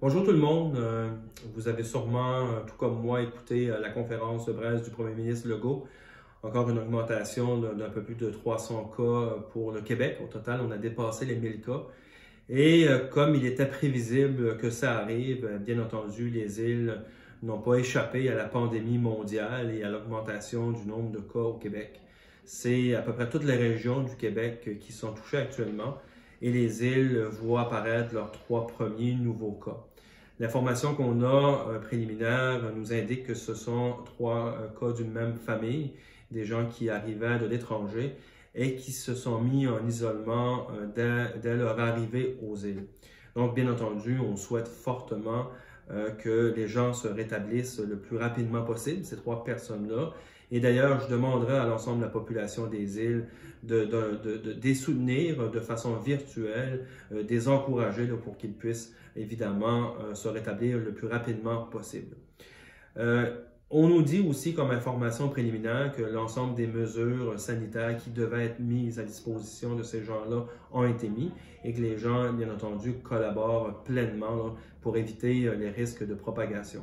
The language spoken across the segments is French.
Bonjour tout le monde. Vous avez sûrement, tout comme moi, écouté la conférence de presse du premier ministre Legault. Encore une augmentation d'un peu plus de 300 cas pour le Québec. Au total, on a dépassé les 1000 cas. Et comme il était prévisible que ça arrive, bien entendu, les îles n'ont pas échappé à la pandémie mondiale et à l'augmentation du nombre de cas au Québec. C'est à peu près toutes les régions du Québec qui sont touchées actuellement et les îles voient apparaître leurs 3 premiers nouveaux cas. L'information qu'on a préliminaire nous indique que ce sont 3 cas d'une même famille, des gens qui arrivaient de l'étranger et qui se sont mis en isolement dès leur arrivée aux îles. Donc, bien entendu, on souhaite fortement que les gens se rétablissent le plus rapidement possible, ces 3 personnes-là. Et d'ailleurs, je demanderai à l'ensemble de la population des îles de les soutenir de façon virtuelle, des encourager pour qu'ils puissent évidemment se rétablir le plus rapidement possible. On nous dit aussi comme information préliminaire que l'ensemble des mesures sanitaires qui devaient être mises à disposition de ces gens-là ont été mises et que les gens, bien entendu, collaborent pleinement pour éviter les risques de propagation.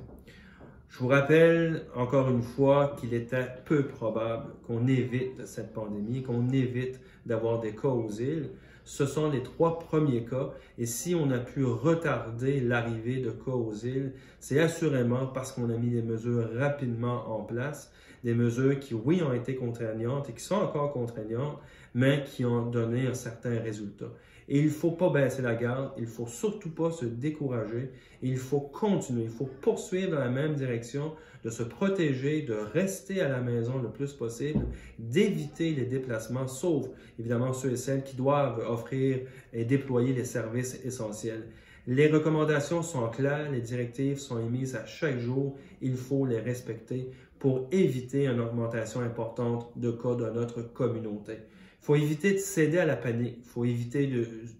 Je vous rappelle encore une fois qu'il était peu probable qu'on évite cette pandémie, qu'on évite d'avoir des cas aux îles. Ce sont les 3 premiers cas et si on a pu retarder l'arrivée de cas aux îles, c'est assurément parce qu'on a mis des mesures rapidement en place, des mesures qui, oui, ont été contraignantes et qui sont encore contraignantes, mais qui ont donné un certain résultat. Et il ne faut pas baisser la garde, il ne faut surtout pas se décourager, il faut continuer, il faut poursuivre dans la même direction, de se protéger, de rester à la maison le plus possible, d'éviter les déplacements, sauf évidemment ceux et celles qui doivent offrir et déployer les services essentiels. Les recommandations sont claires, les directives sont émises à chaque jour, il faut les respecter pour éviter une augmentation importante de cas dans notre communauté. Il faut éviter de céder à la panique, il faut éviter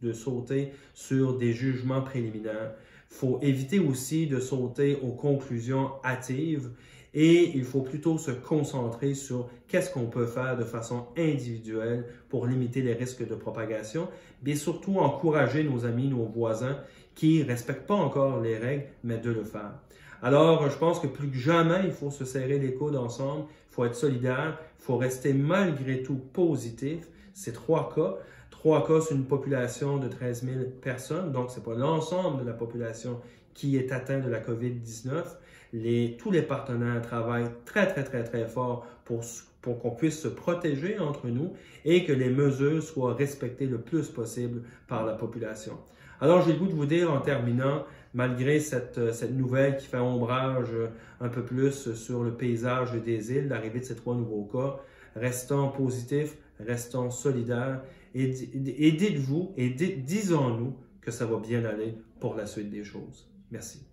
de sauter sur des jugements préliminaires, il faut éviter aussi de sauter aux conclusions hâtives et il faut plutôt se concentrer sur qu'est-ce qu'on peut faire de façon individuelle pour limiter les risques de propagation, mais surtout encourager nos amis, nos voisins qui ne respectent pas encore les règles, mais de le faire. Alors, je pense que plus que jamais, il faut se serrer les coudes ensemble, il faut être solidaire, il faut rester malgré tout positif. C'est 3 cas. 3 cas sur une population de 13 000 personnes, donc ce n'est pas l'ensemble de la population qui est atteinte de la COVID-19. Tous les partenaires travaillent très fort pour qu'on puisse se protéger entre nous et que les mesures soient respectées le plus possible par la population. Alors, j'ai le goût de vous dire en terminant, malgré cette nouvelle qui fait ombrage un peu plus sur le paysage des îles, l'arrivée de ces 3 nouveaux cas, restons positifs, restons solidaires et dites-vous et disons-nous que ça va bien aller pour la suite des choses. Merci.